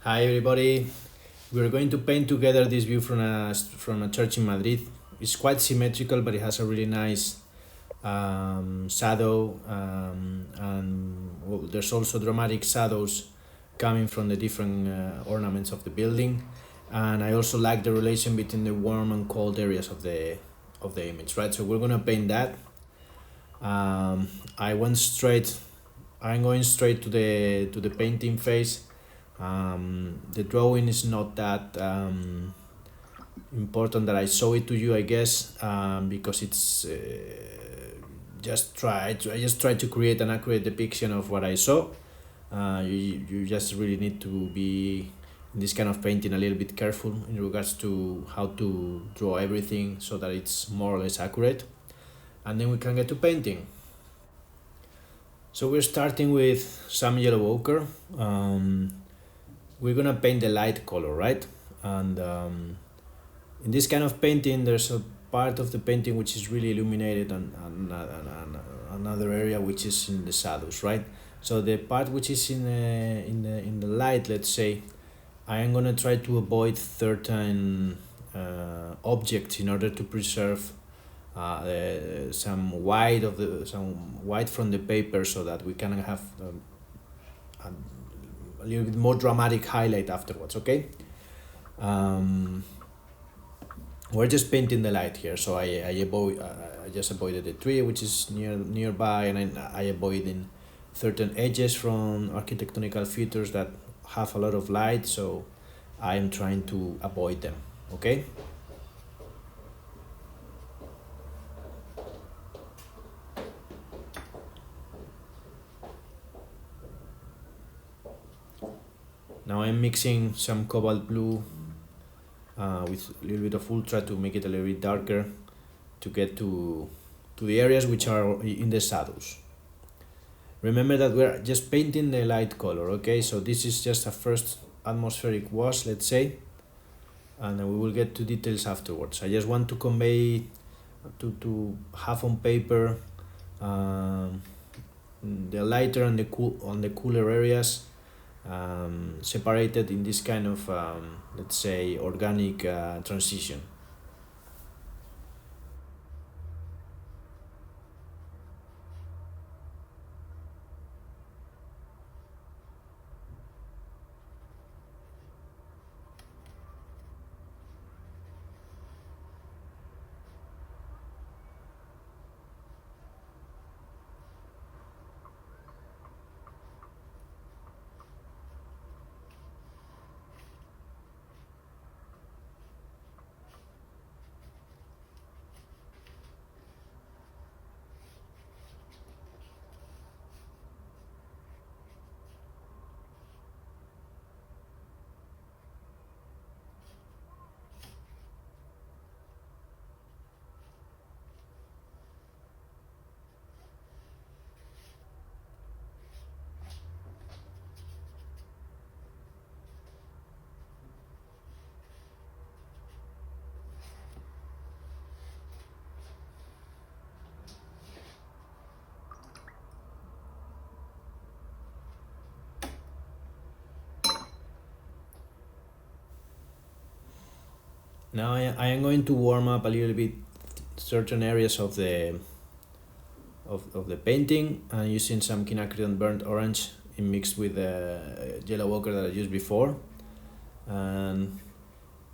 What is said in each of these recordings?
Hi everybody. We're going to paint together this view from a church in Madrid. It's quite symmetrical, but it has a really nice shadow, and well, there's also dramatic shadows coming from the different ornaments of the building. And I also like the relation between the warm and cold areas of the image, right? So we're gonna paint that. Um, I went straight. I'm going straight to the painting phase. The drawing is not that important that I show it to you, I guess, because it's I just try to create an accurate depiction of what I saw. You just really need to be in this kind of painting a little bit careful in regards to how to draw everything so that it's more or less accurate, and then we can get to painting. So we're starting with some yellow ochre. We're gonna paint the light color, right? And in this kind of painting, there's a part of the painting which is really illuminated, and another area which is in the shadows, right? So the part which is in the light, let's say, I am gonna try to avoid certain objects in order to preserve some white from the paper, so that we can have a little bit more dramatic highlight afterwards. Okay. Um, we're just painting the light here, so I just avoided the tree which is nearby, and I avoiding certain edges from architectonical features that have a lot of light, so I am trying to avoid them. Okay. Now I'm mixing some cobalt blue with a little bit of ultra to make it a little bit darker, to get to the areas which are in the shadows. Remember that we're just painting the light color, okay? So this is just a first atmospheric wash, let's say, and then we will get to details afterwards. I just want to convey, to have on paper, um, the lighter and the cooler areas, separated in this kind of, let's say, organic transition. Now I am going to warm up a little bit certain areas of the painting, and using some quinacridone burnt orange in mixed with the yellow ochre that I used before. And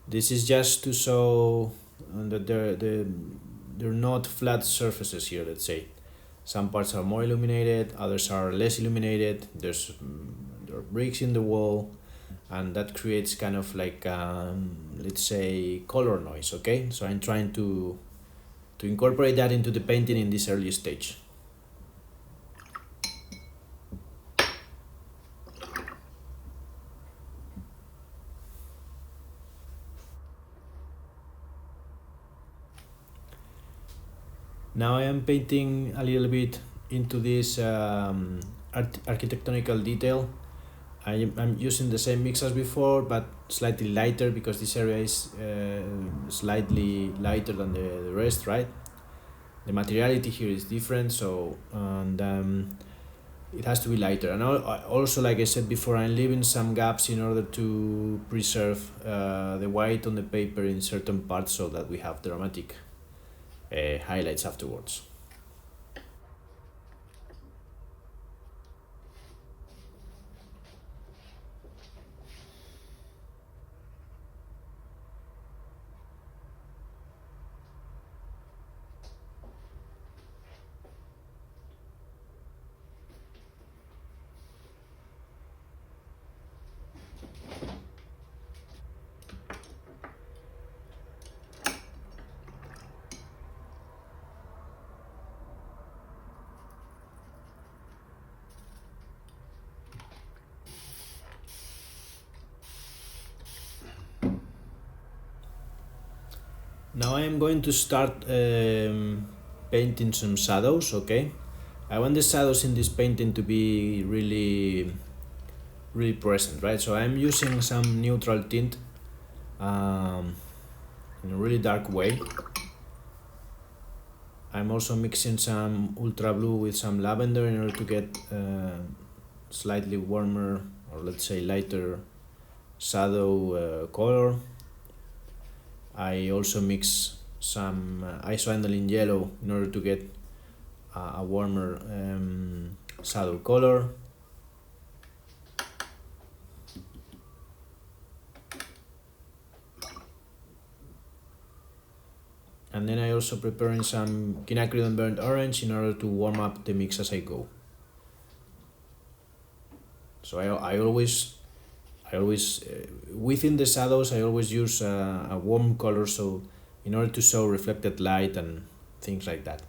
this is just to show that they're not flat surfaces here, let's say. Some parts are more illuminated, others are less illuminated. There are bricks in the wall, and that creates kind of like, let's say, color noise. Okay, so I'm trying to incorporate that into the painting in this early stage. Now I am painting a little bit into this architectonical detail. I'm using the same mix as before, but slightly lighter, because this area is slightly lighter than the rest, right? The materiality here is different, so, and it has to be lighter. And also, like I said before, I'm leaving some gaps in order to preserve the white on the paper in certain parts so that we have dramatic highlights afterwards. Now I am going to start painting some shadows, okay? I want the shadows in this painting to be really present, right? So I'm using some neutral tint um, in a really dark way. I'm also mixing some ultra blue with some lavender in order to get slightly warmer, or let's say lighter shadow color. I also mix some isoaniline yellow in order to get a warmer shadow color. And then I also preparing some quinacridone burnt orange in order to warm up the mix as I go. So I always within the shadows I always use a warm color, so in order to show reflected light and things like that.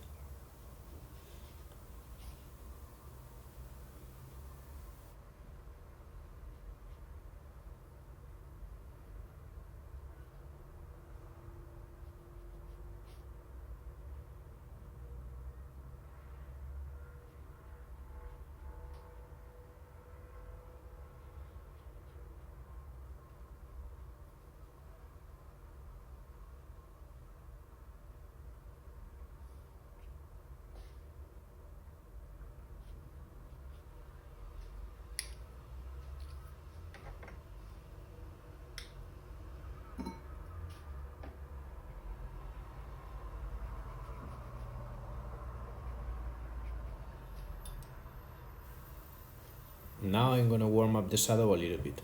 Now I'm gonna warm up the shadow a little bit.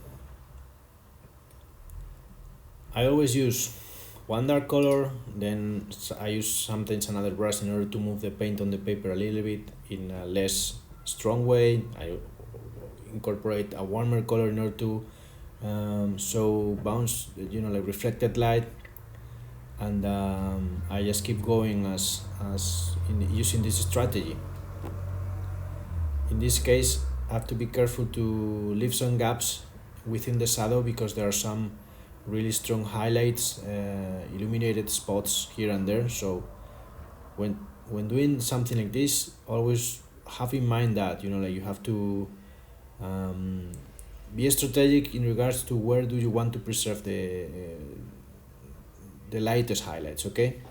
I always use one dark color, then I use sometimes another brush in order to move the paint on the paper a little bit in a less strong way. I incorporate a warmer color in order to show bounce, like reflected light, and I just keep going as in using this strategy. In this case, I have to be careful to leave some gaps within the shadow because there are some really strong highlights, illuminated spots here and there. So when doing something like this, always have in mind that like you have to um, be strategic in regards to where do you want to preserve the lightest highlights. Okay.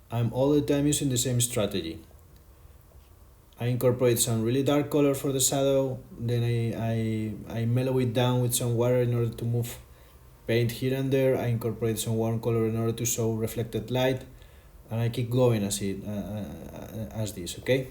I'm all the time using the same strategy. I incorporate some really dark color for the shadow, then I mellow it down with some water in order to move paint here and there. I incorporate some warm color in order to show reflected light, and I keep going as this, okay?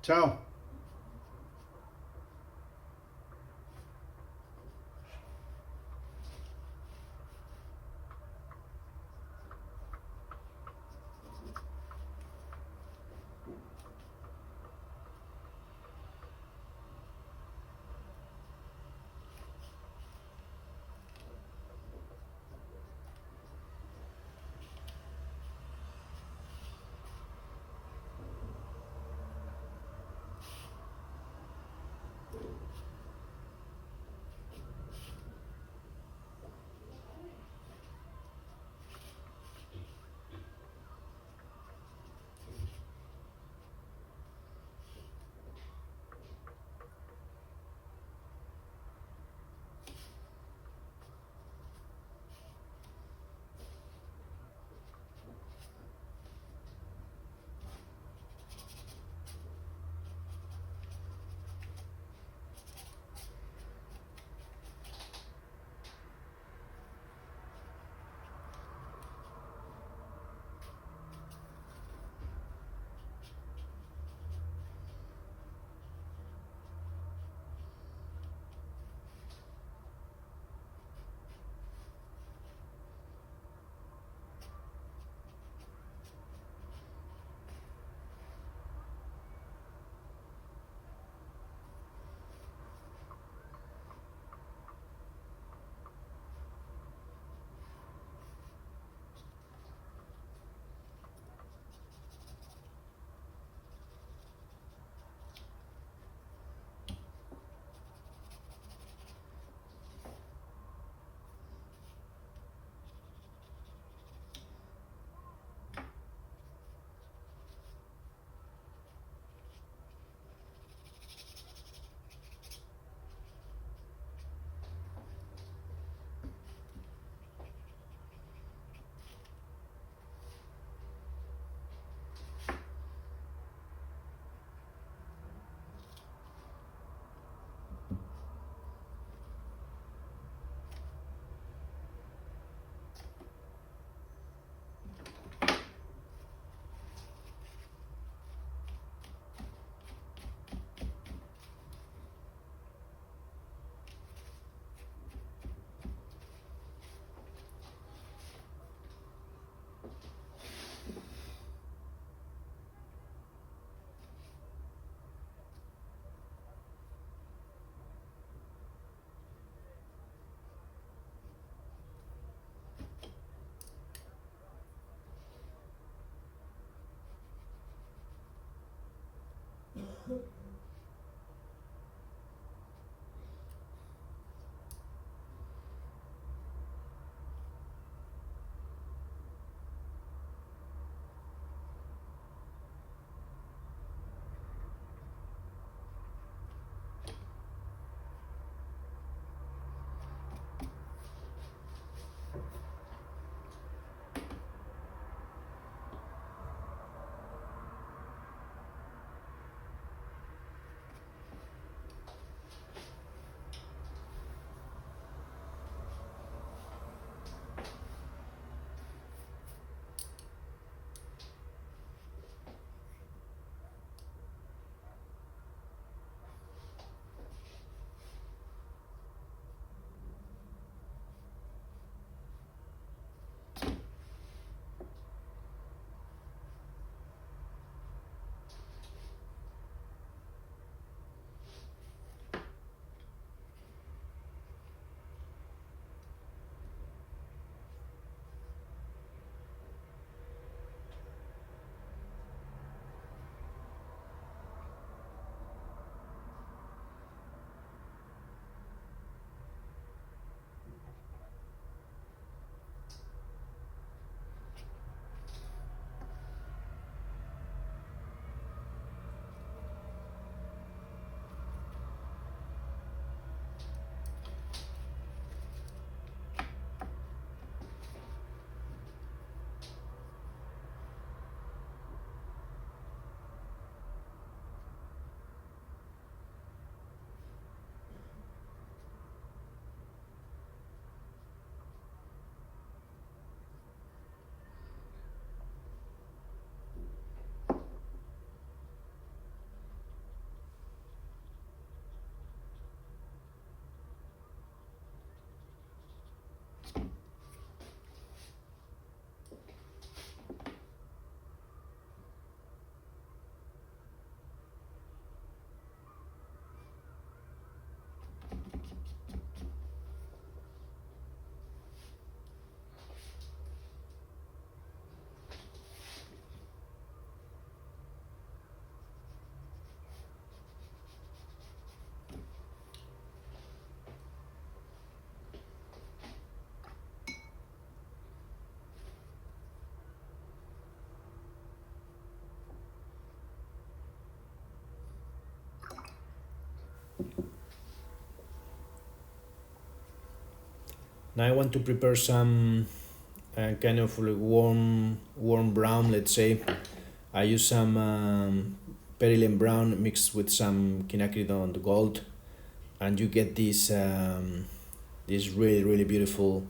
Ciao. Now I want to prepare some kind of like warm brown, let's say. I use some perylene brown mixed with some quinacridone gold, and you get this really beautiful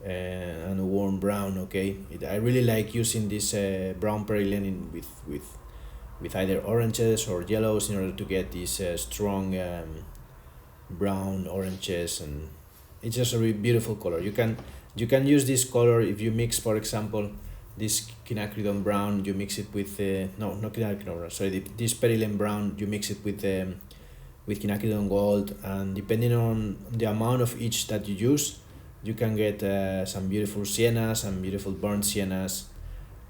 and warm brown. Okay, I really like using this brown perylene with either oranges or yellows in order to get these strong brown oranges, and it's just a really beautiful color. You can use this color if you mix, for example, this quinacridone brown. You mix it with no, not quinacridone brown, sorry, this perylene brown. You mix it with quinacridone gold, and depending on the amount of each that you use, you can get some beautiful siennas, some beautiful burnt siennas,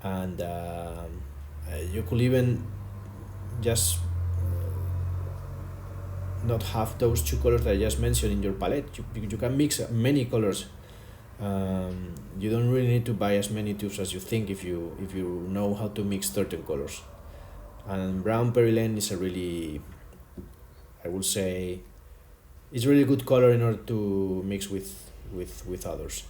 and you could even just not have those two colors that I just mentioned in your palette. You can mix many colors. You don't really need to buy as many tubes as you think if you know how to mix certain colors. And brown perylene is a really, I would say, it's a really good color in order to mix with others.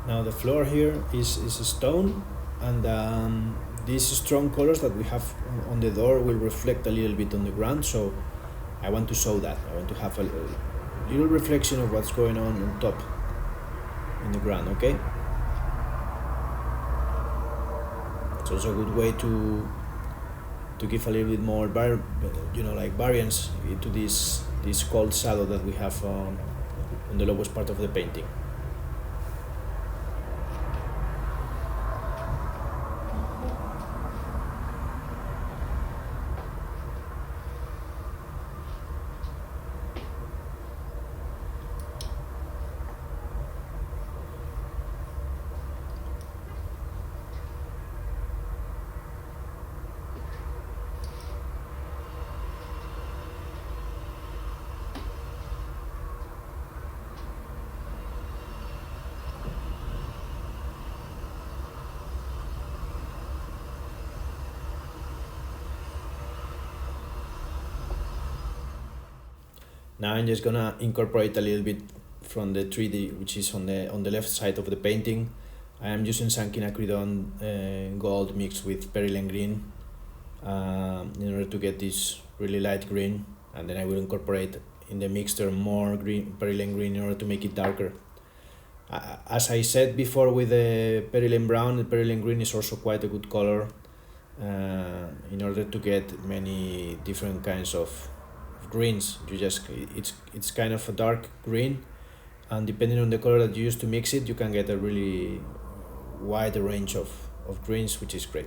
Now the floor here is a stone, and these strong colors that we have on the door will reflect a little bit on the ground. So I want to show that. I want to have a little reflection of what's going on top in the ground. Okay. It's also a good way to give a little bit more like variance to this cold shadow that we have on the lowest part of the painting. Now I'm just gonna incorporate a little bit from the 3D, which is on the left side of the painting. I am using some quinacridone gold mixed with perylene green in order to get this really light green, and then I will incorporate in the mixture more perylene green in order to make it darker. As I said before with the perylene brown, the perylene green is also quite a good color in order to get many different kinds of greens. It's kind of a dark green, and depending on the color that you use to mix it, you can get a really wide range of greens, which is great.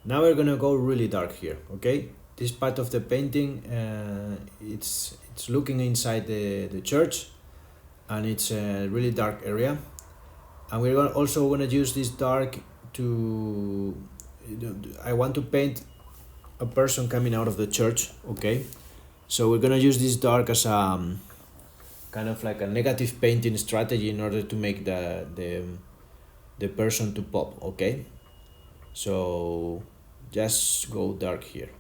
Now we're gonna go really dark here, okay? This part of the painting, it's looking inside the church, and it's a really dark area. And also gonna use this dark to, I want to paint a person coming out of the church, okay? So we're gonna use this dark as a kind of like a negative painting strategy in order to make the person to pop, okay? So just go dark here.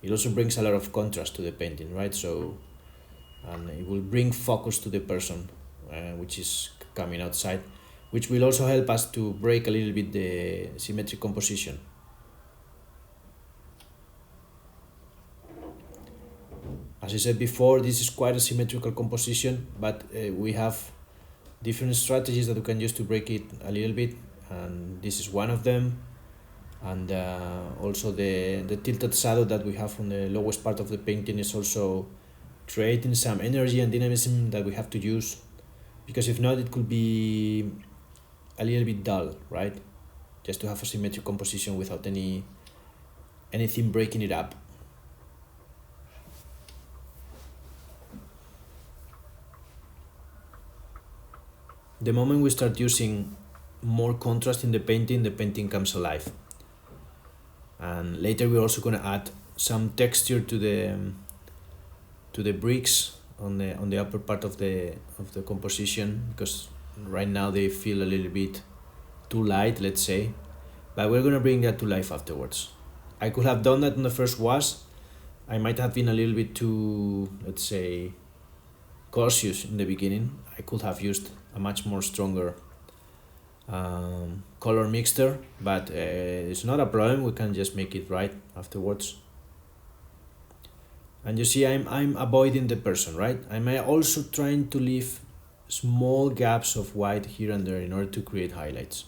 It also brings a lot of contrast to the painting, right? So, and it will bring focus to the person, which is coming outside, which will also help us to break a little bit the symmetric composition. As I said before, this is quite a symmetrical composition, but we have different strategies that we can use to break it a little bit, and this is one of them. And also the tilted shadow that we have on the lowest part of the painting is also creating some energy and dynamism that we have to use, because if not, it could be a little bit dull, right? Just to have a symmetric composition without anything breaking it up. The moment we start using more contrast in the painting comes alive. And later we're also going to add some texture to the bricks on the upper part of the composition, because right now they feel a little bit too light, let's say, but we're going to bring that to life afterwards. I could have done that on the first wash. I might have been a little bit too, let's say, cautious in the beginning. I could have used a much more stronger color mixture, but it's not a problem. We can just make it right afterwards. And you see, I'm avoiding the person, right? I'm also trying to leave small gaps of white here and there in order to create highlights.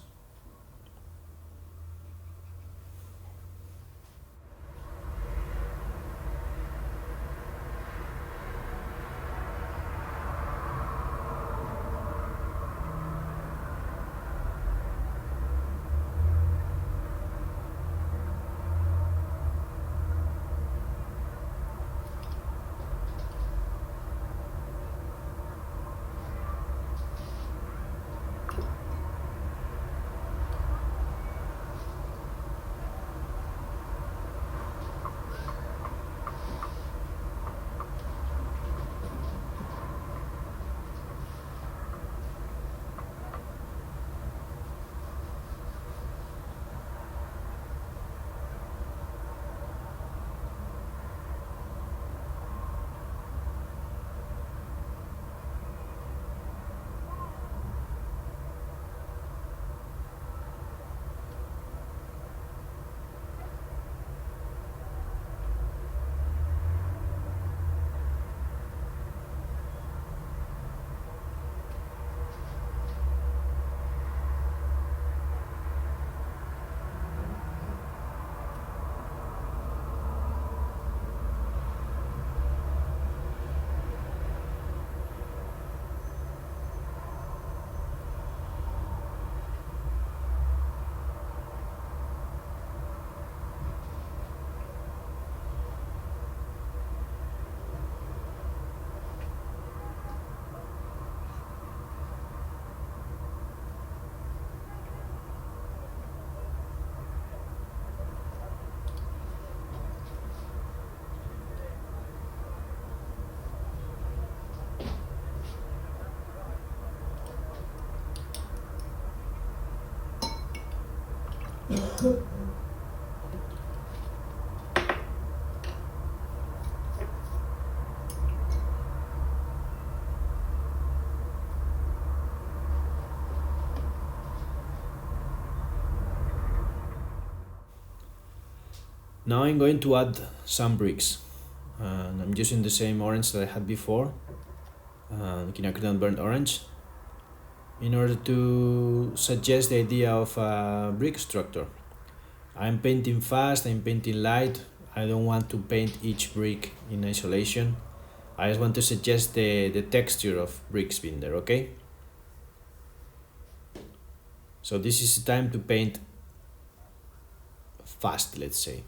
Now I'm going to add some bricks, and I'm using the same orange that I had before, quinacridone burnt orange, in order to suggest the idea of a brick structure. I'm painting fast, I'm painting light. I don't want to paint each brick in isolation. I just want to suggest the texture of bricks being there, okay? So this is the time to paint fast, let's say.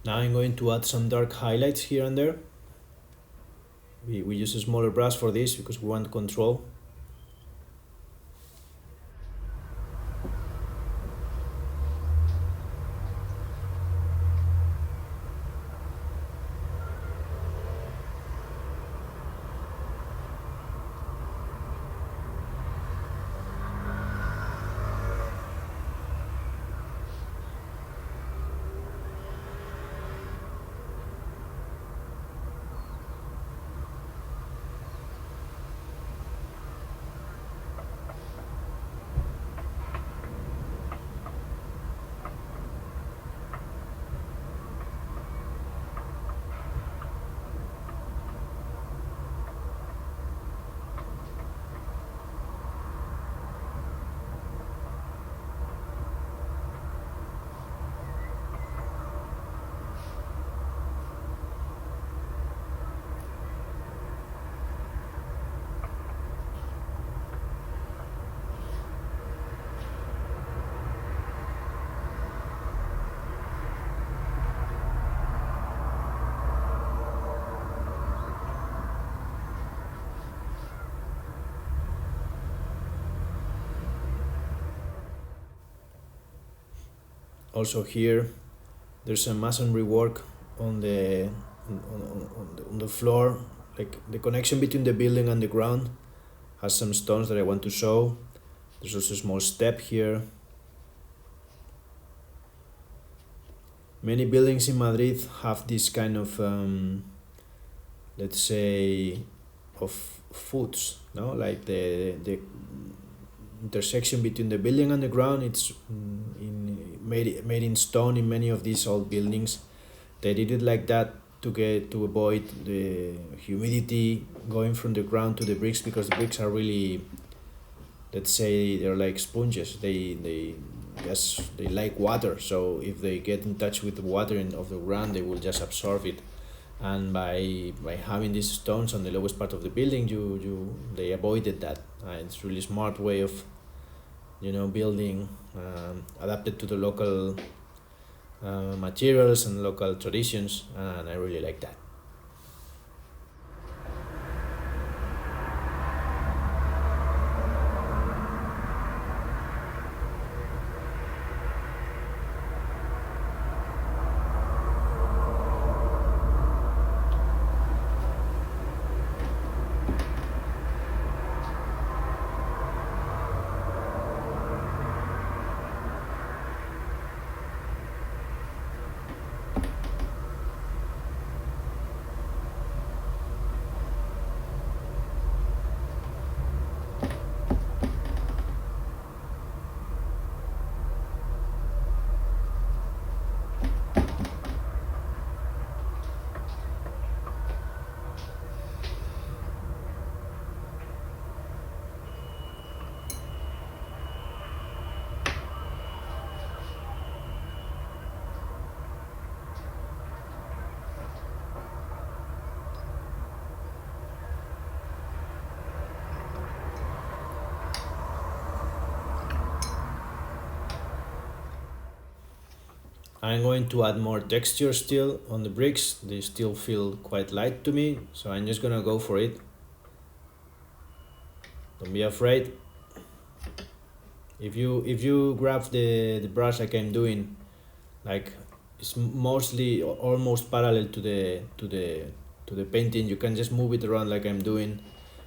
Now I'm going to add some dark highlights here and there. We use a smaller brush for this because we want control. Also here, there's a masonry work on the floor, like the connection between the building and the ground has some stones that I want to show. There's also a small step here. Many buildings in Madrid have this kind of, let's say, of foots, no? Like the intersection between the building and the ground. It's made in stone in many of these old buildings. They did it like that to avoid the humidity going from the ground to the bricks, because the bricks are really, let's say, they're like sponges. They like water, so if they get in touch with the water of the ground, they will just absorb it. And by having these stones on the lowest part of the building, they avoided that. It's really smart way of building, adapted to the local materials and local traditions, and I really like that. I'm going to add more texture still on the bricks. They still feel quite light to me, so I'm just gonna go for it. Don't be afraid. If you grab the brush like I'm doing, like it's mostly almost parallel to the painting, you can just move it around like I'm doing.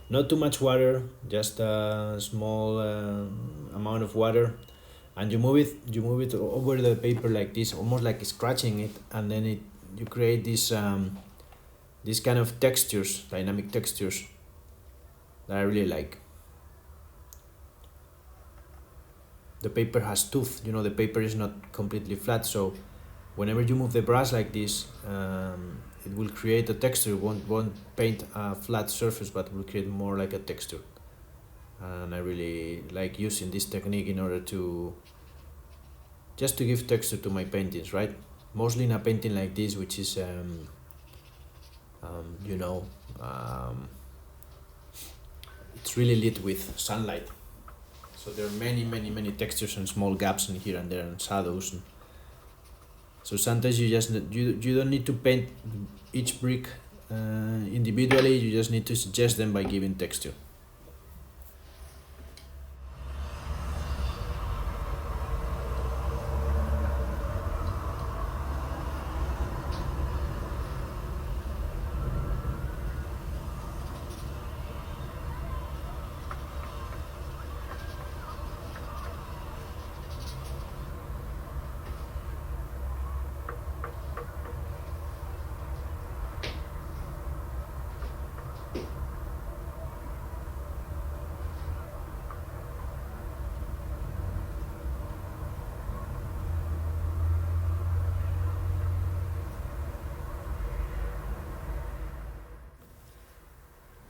Not too much water, just a small amount of water, and you move it over the paper like this, almost like scratching it, and then you create this kind of textures, dynamic textures, that I really like. The paper has tooth, the paper is not completely flat, so whenever you move the brush like this, it will create a texture. It won't paint a flat surface, but will create more like a texture. And I really like using this technique in order to just to give texture to my paintings, right? Mostly in a painting like this, which is it's really lit with sunlight, so there are many textures and small gaps in here and there and shadows. So sometimes you don't need to paint each brick individually. You just need to suggest them by giving texture.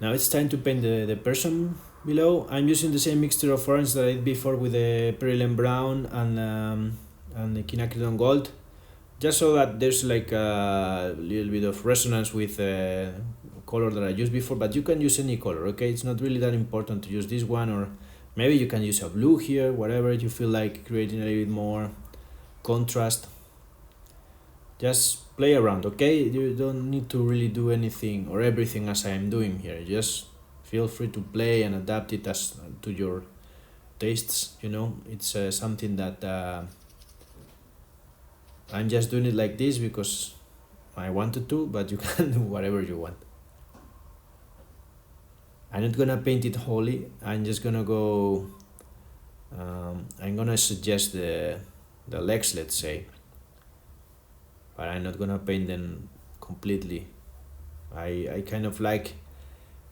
Now it's time to paint the person below. I'm using the same mixture of orange that I did before with the Perilene Brown and the Quinacridone Gold, just so that there's like a little bit of resonance with the color that I used before, but you can use any color, okay? It's not really that important to use this one, or maybe you can use a blue here, whatever you feel like creating a little bit more contrast. Just play around, okay? You don't need to really do anything or everything as I am doing here. Just feel free to play and adapt it as to your tastes. It's something that I'm just doing it like this because I wanted to, but you can do whatever you want. I'm not gonna paint it wholly. I'm just gonna go. I'm gonna suggest the legs, let's say, but I'm not gonna paint them completely. I kind of like,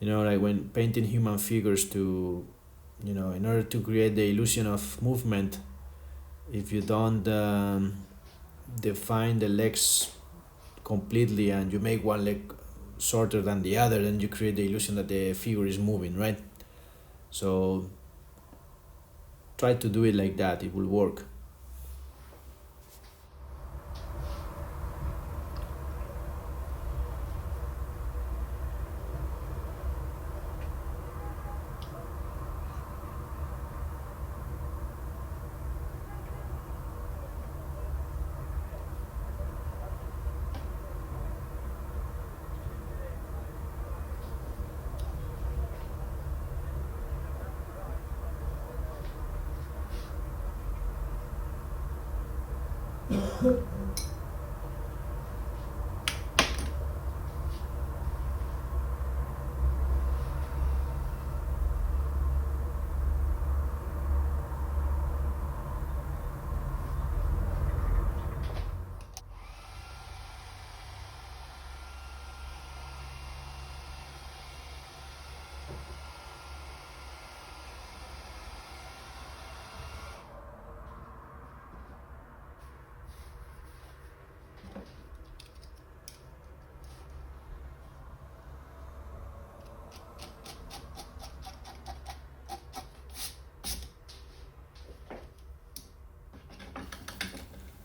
like when painting human figures to, in order to create the illusion of movement, if you don't define the legs completely and you make one leg shorter than the other, then you create the illusion that the figure is moving, right? So try to do it like that, it will work.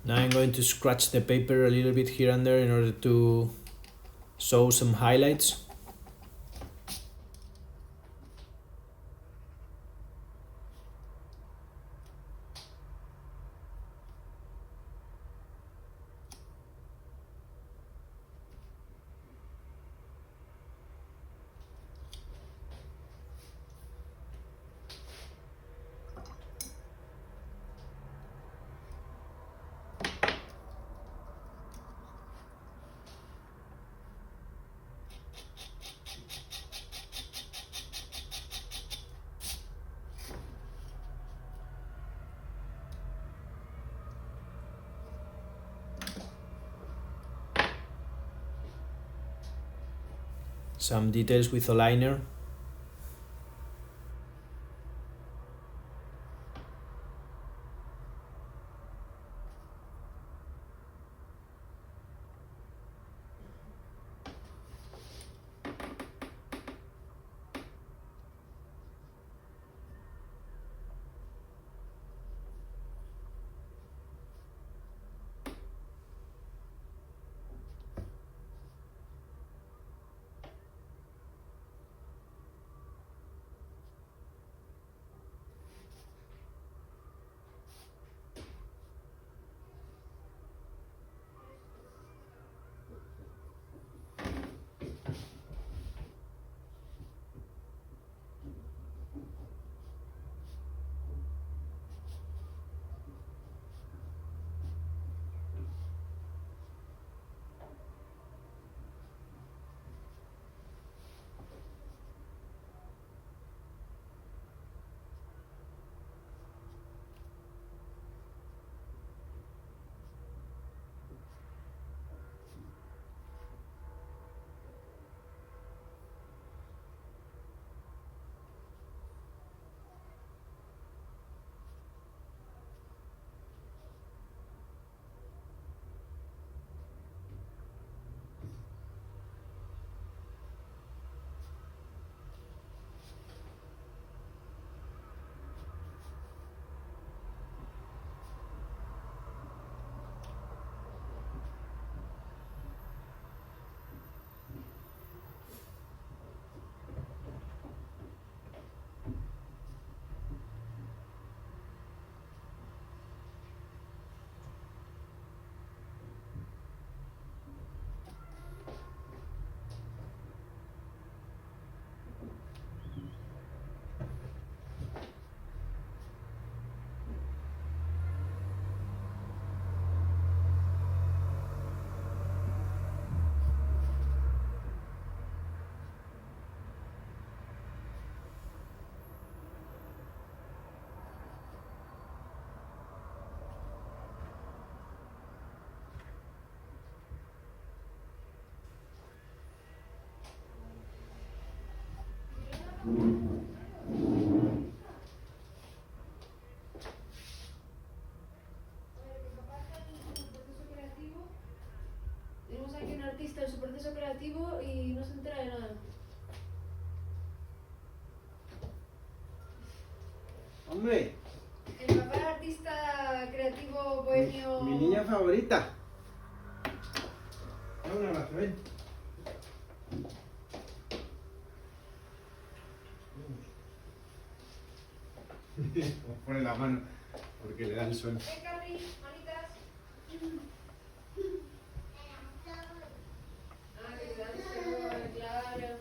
Now I'm going to scratch the paper a little bit here and there in order to show some highlights. Some details with a liner. Tenemos aquí un artista en su proceso creativo y no se entera de nada. Hombre, El papá era artista creativo bohemio. mi niña favorita. Dame un abrazo, ven. Pone la mano porque le da el sol. Ven, Carly, manitas. Ah, que te da el sol, claro.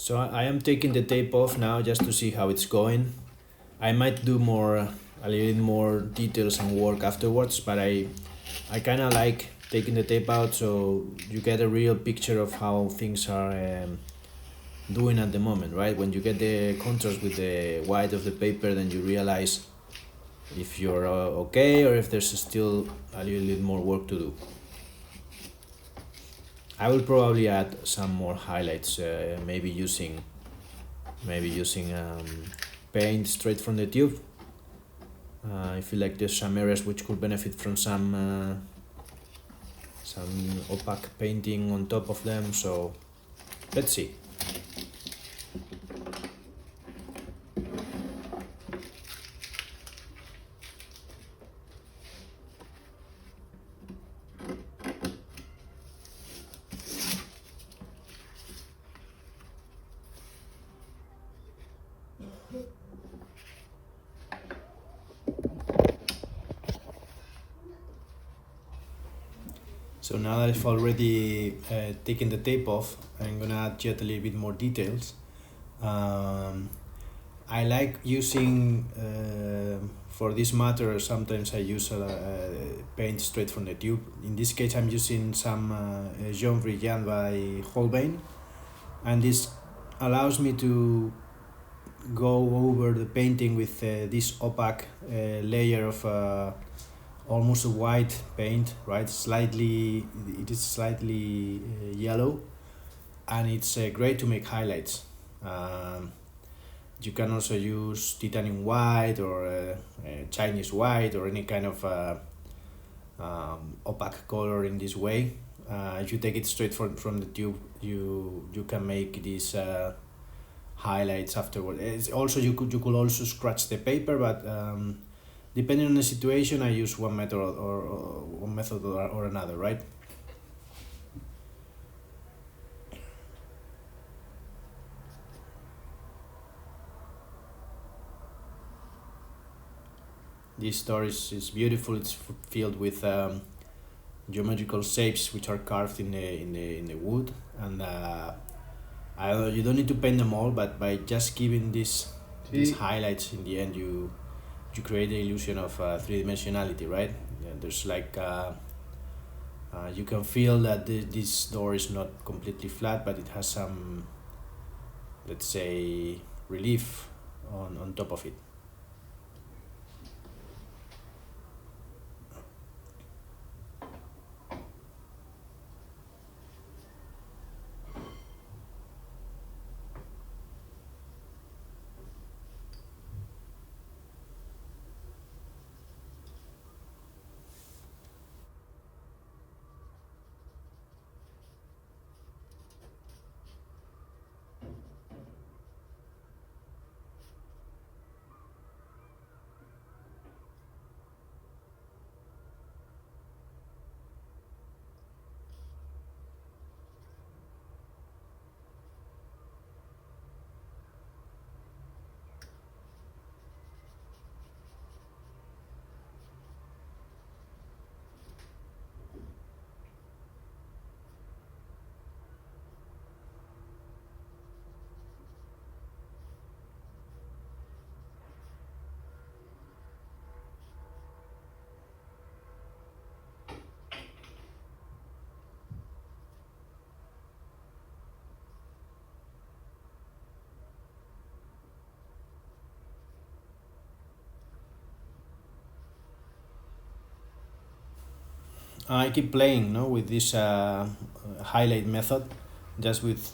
So I am taking the tape off now just to see how it's going. I might do a little bit more details and work afterwards, but I kind of like taking the tape out so you get a real picture of how things are doing at the moment, right? When you get the contrast with the white of the paper, then you realize if you're okay or if there's still a little bit more work to do. I will probably add some more highlights, maybe using paint straight from the tube. I feel like there's some areas which could benefit from some opaque painting on top of them, so let's see. So now that I've already taken the tape off, I'm gonna add yet a little bit more details. I like using, for this matter, sometimes I use paint straight from the tube. In this case I'm using some Jaune Brillant by Holbein, and this allows me to go over the painting with this opaque layer of almost a white paint, right? It is slightly yellow, and it's great to make highlights. You can also use titanium white or Chinese white or any kind of opaque color in this way. If you take it straight from the tube, you can make these highlights afterward. Also, you could also scratch the paper, but depending on the situation, I use one method or another, right? This story is beautiful. It's filled with geometrical shapes which are carved in the wood, and you don't need to paint them all, but by just giving these highlights in the end, you create the illusion of three-dimensionality, right? Yeah, there's like you can feel that this door is not completely flat, but it has some, let's say, relief on top of it. I keep playing, no, with this highlight method, just with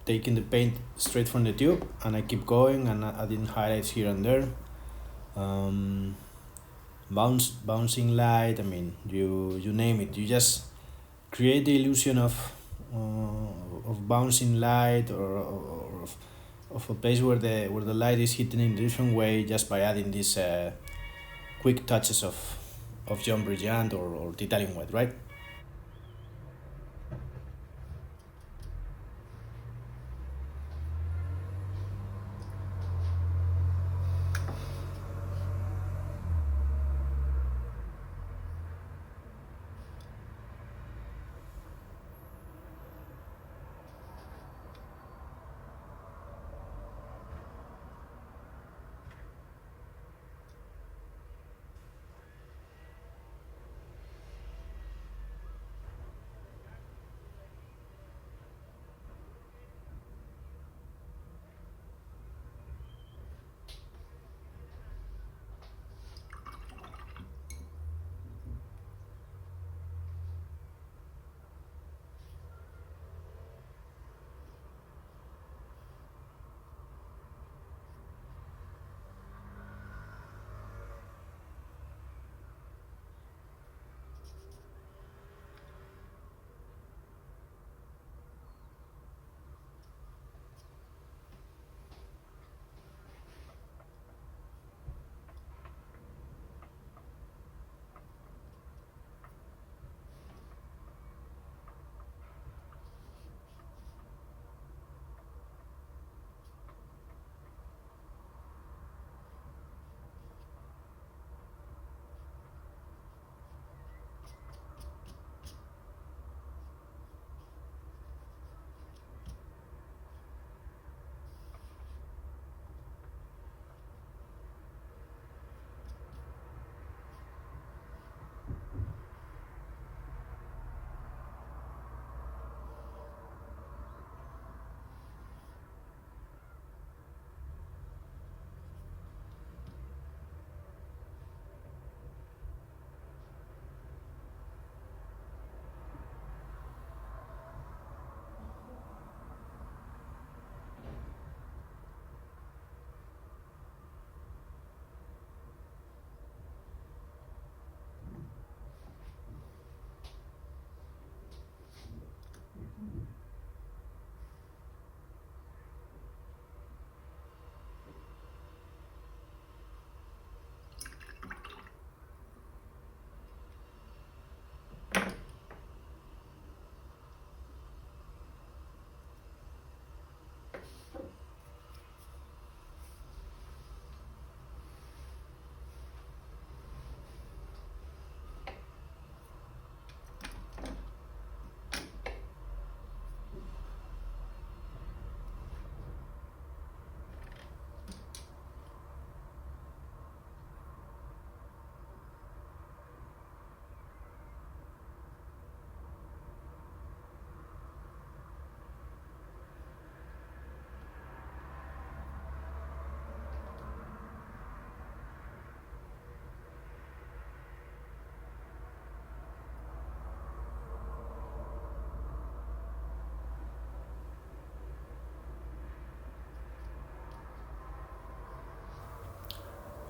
taking the paint straight from the tube, and I keep going and adding highlights here and there. Bouncing light. I mean, you name it. You just create the illusion of bouncing light, or of a place where the light is hitting in a different way, just by adding these quick touches of Jaune Brillant or titanium white, right?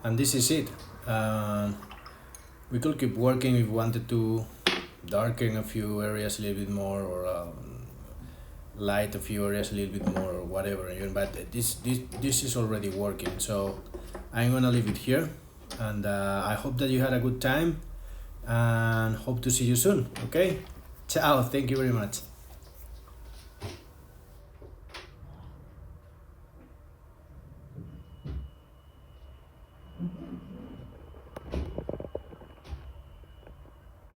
and this is it. We could keep working if we wanted to darken a few areas a little bit more, or light a few areas a little bit more, or whatever. But this is already working, so I'm gonna leave it here, and I hope that you had a good time, and hope to see you soon. Okay, ciao, thank you very much.